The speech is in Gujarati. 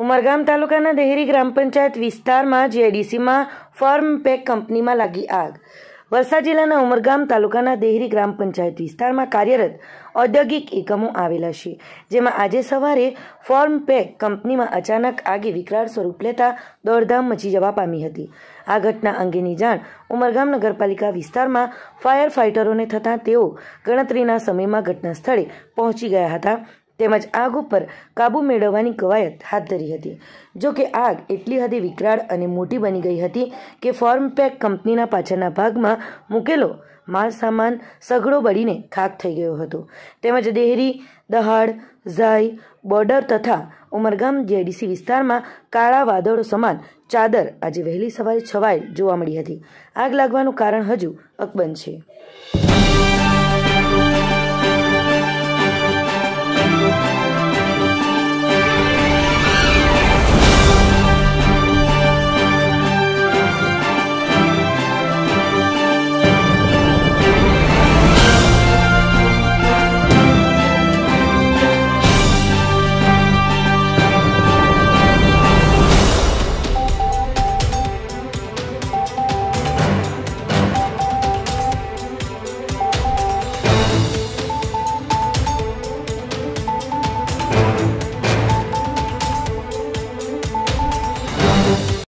ઉમરગામ તાલુકાના દેહરી ગ્રામ પંચાયત વિસ્તારમાં જીઆઈડીસીમાં ફાર્મ પેક કંપનીમાં લાગી આગ। વલસાડ જિલ્લાના ઉમરગામ તાલુકાના દેહરી ગ્રામ પંચાયત વિસ્તારમાં કાર્યરત ઔદ્યોગિક એકમો આવેલા છે, જેમાં આજે સવારે ફાર્મ પેક કંપનીમાં અચાનક આગે વિકરાળ સ્વરૂપ લેતા દોડધામ મચી જવા પામી હતી। આ ઘટના અંગેની જાણ ઉમરગામ નગરપાલિકા વિસ્તારમાં ફાયર ફાઇટરોને થતાં તેઓ ગણતરીના સમયમાં ઘટના સ્થળે પહોંચી ગયા હતા તેમજ આગ ઉપર કાબુ મેળવવાની કવાયત હાથ ધરી હતી। જો કે આગ એટલી હદે વિકરાળ અને મોટી બની ગઈ હતી કે ફાર્મ પેક કંપનીના પાછળના ભાગમાં મૂકેલો માલ સામાન સઘળો બળીને ખાખ થઈ ગયો હતો તેમજ દેહરી, દહાડ, ઝાય, બોર્ડર તથા ઉમરગામ જીઆઈડીસી વિસ્તારમાં કાળા વાદળો સમાન ચાદર આજે વહેલી સવારે છવાયેલ જોવા મળી હતી। આગ લાગવાનું કારણ હજુ અકબંધ છે।